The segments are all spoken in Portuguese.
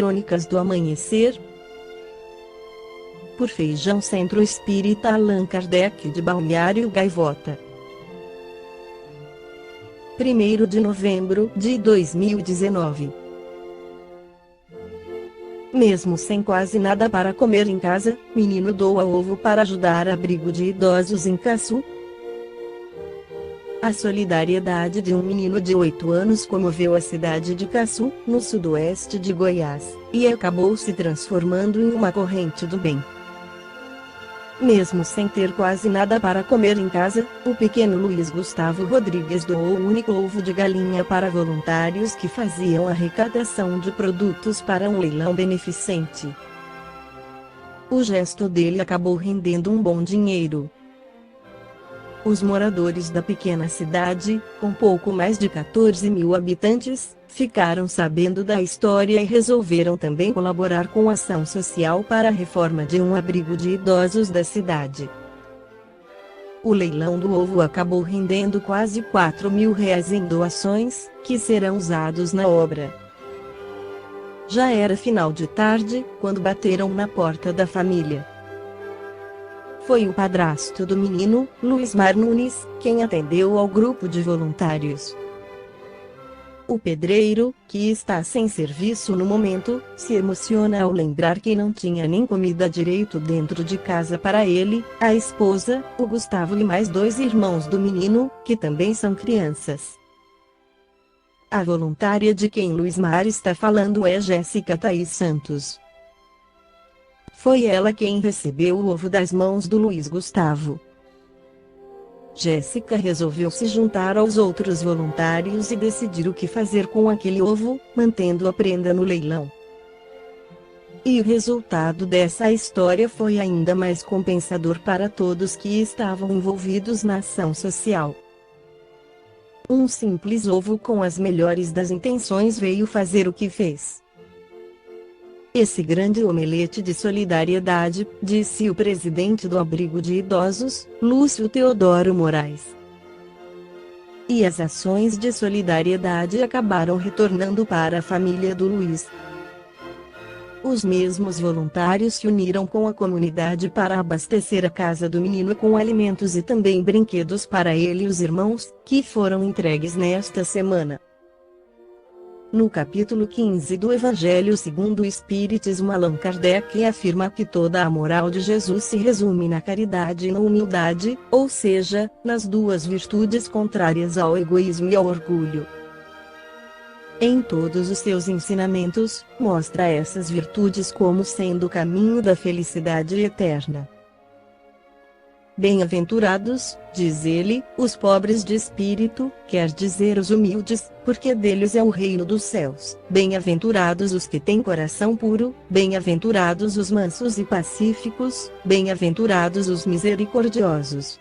Crônicas do Amanhecer, por Feijão Centro Espírita Allan Kardec de Balneário Gaivota. 1º de novembro de 2019. Mesmo sem quase nada para comer em casa, menino doa ovo para ajudar abrigo de idosos em Caçu. A solidariedade de um menino de 8 anos comoveu a cidade de Caçu, no sudoeste de Goiás, e acabou se transformando em uma corrente do bem. Mesmo sem ter quase nada para comer em casa, o pequeno Luiz Gustavo Rodrigues doou o único ovo de galinha para voluntários que faziam arrecadação de produtos para um leilão beneficente. O gesto dele acabou rendendo um bom dinheiro. Os moradores da pequena cidade, com pouco mais de 14 mil habitantes, ficaram sabendo da história e resolveram também colaborar com a ação social para a reforma de um abrigo de idosos da cidade. O leilão do ovo acabou rendendo quase R$ 4.000 em doações, que serão usados na obra. Já era final de tarde, quando bateram na porta da família. Foi o padrasto do menino, Luismar Nunes, quem atendeu ao grupo de voluntários. O pedreiro, que está sem serviço no momento, se emociona ao lembrar que não tinha nem comida direito dentro de casa para ele, a esposa, o Gustavo e mais 2 irmãos do menino, que também são crianças. A voluntária de quem Luismar está falando é Jéssica Thaís Santos. Foi ela quem recebeu o ovo das mãos do Luiz Gustavo. Jéssica resolveu se juntar aos outros voluntários e decidir o que fazer com aquele ovo, mantendo a prenda no leilão. E o resultado dessa história foi ainda mais compensador para todos que estavam envolvidos na ação social. Um simples ovo com as melhores das intenções veio fazer o que fez. Esse grande omelete de solidariedade, disse o presidente do abrigo de idosos, Lúcio Teodoro Moraes. E as ações de solidariedade acabaram retornando para a família do Luiz. Os mesmos voluntários se uniram com a comunidade para abastecer a casa do menino com alimentos e também brinquedos para ele e os irmãos, que foram entregues nesta semana. No capítulo 15 do Evangelho segundo o Espiritismo, Allan Kardec afirma que toda a moral de Jesus se resume na caridade e na humildade, ou seja, nas duas virtudes contrárias ao egoísmo e ao orgulho. Em todos os seus ensinamentos, mostra essas virtudes como sendo o caminho da felicidade eterna. Bem-aventurados, diz ele, os pobres de espírito, quer dizer os humildes, porque deles é o reino dos céus. Bem-aventurados os que têm coração puro, bem-aventurados os mansos e pacíficos, bem-aventurados os misericordiosos.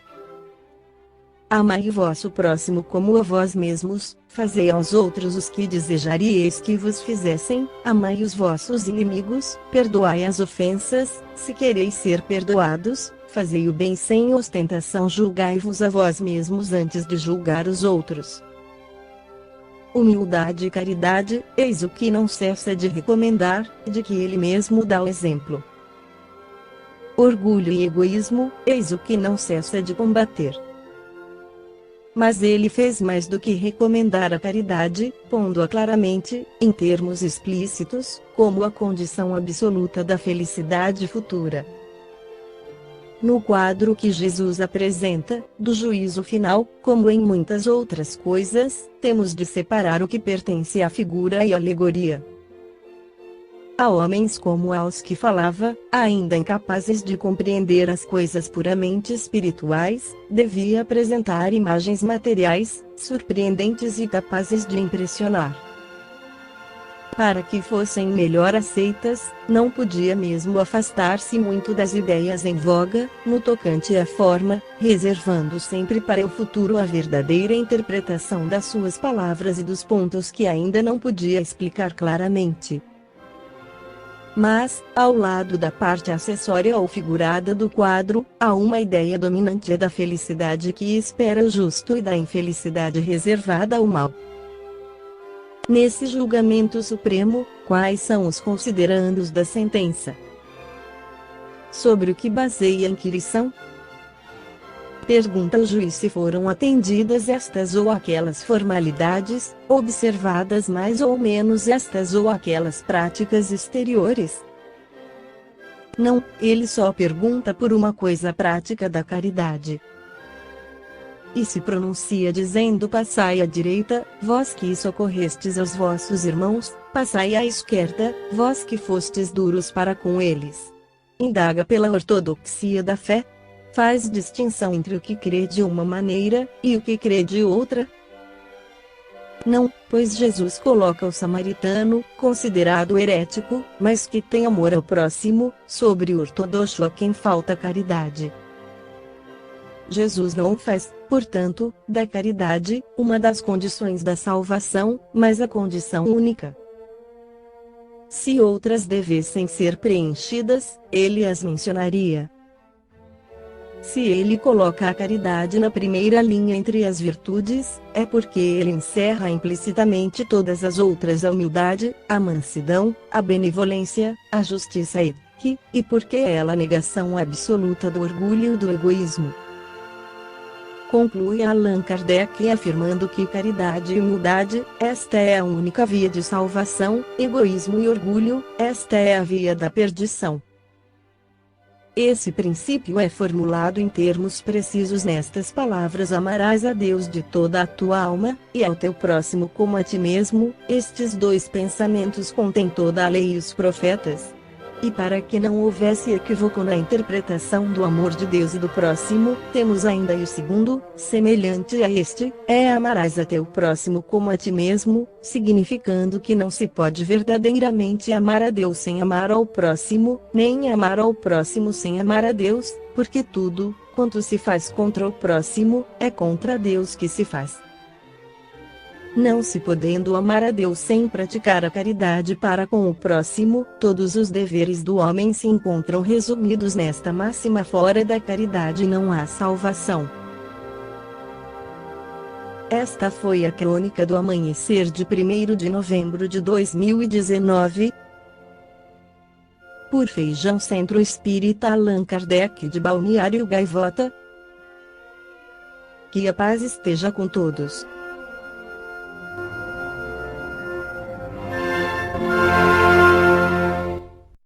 Amai o vosso próximo como a vós mesmos, fazei aos outros os que desejaríeis que vos fizessem, amai os vossos inimigos, perdoai as ofensas, se quereis ser perdoados, fazei o bem sem ostentação, julgai-vos a vós mesmos antes de julgar os outros. Humildade e caridade, eis o que não cessa de recomendar, de que ele mesmo dá o exemplo. Orgulho e egoísmo, eis o que não cessa de combater. Mas ele fez mais do que recomendar a caridade, pondo-a claramente, em termos explícitos, como a condição absoluta da felicidade futura. No quadro que Jesus apresenta, do juízo final, como em muitas outras coisas, temos de separar o que pertence à figura e à alegoria. A homens como aos que falava, ainda incapazes de compreender as coisas puramente espirituais, devia apresentar imagens materiais, surpreendentes e capazes de impressionar. Para que fossem melhor aceitas, não podia mesmo afastar-se muito das ideias em voga, no tocante à forma, reservando sempre para o futuro a verdadeira interpretação das suas palavras e dos pontos que ainda não podia explicar claramente. Mas, ao lado da parte acessória ou figurada do quadro, há uma ideia dominante da felicidade que espera o justo e da infelicidade reservada ao mal. Nesse julgamento supremo, quais são os considerandos da sentença? Sobre o que baseia a inquirição? Pergunta o juiz se foram atendidas estas ou aquelas formalidades, observadas mais ou menos estas ou aquelas práticas exteriores. Não, ele só pergunta por uma coisa prática da caridade. E se pronuncia dizendo: passai à direita, vós que socorrestes aos vossos irmãos, passai à esquerda, vós que fostes duros para com eles. Indaga pela ortodoxia da fé. Faz distinção entre o que crê de uma maneira, e o que crê de outra? Não, pois Jesus coloca o samaritano, considerado herético, mas que tem amor ao próximo, sobre o ortodoxo a quem falta caridade. Jesus não faz, portanto, da caridade, uma das condições da salvação, mas a condição única. Se outras devessem ser preenchidas, ele as mencionaria. Se ele coloca a caridade na primeira linha entre as virtudes, é porque ele encerra implicitamente todas as outras: a humildade, a mansidão, a benevolência, a justiça e porque ela a negação absoluta do orgulho e do egoísmo. Conclui Allan Kardec afirmando que caridade e humildade, esta é a única via de salvação; egoísmo e orgulho, esta é a via da perdição. Esse princípio é formulado em termos precisos nestas palavras: amarás a Deus de toda a tua alma, e ao teu próximo como a ti mesmo. Estes dois pensamentos contêm toda a lei e os profetas. E para que não houvesse equívoco na interpretação do amor de Deus e do próximo, temos ainda o segundo, semelhante a este, é: amarás a teu próximo como a ti mesmo, significando que não se pode verdadeiramente amar a Deus sem amar ao próximo, nem amar ao próximo sem amar a Deus, porque tudo, quanto se faz contra o próximo, é contra Deus que se faz. Não se podendo amar a Deus sem praticar a caridade para com o próximo, todos os deveres do homem se encontram resumidos nesta máxima: fora da caridade não há salvação. Esta foi a crônica do amanhecer de 1º de novembro de 2019. Por Feijão Centro Espírita Allan Kardec de Balneário Gaivota. Que a paz esteja com todos.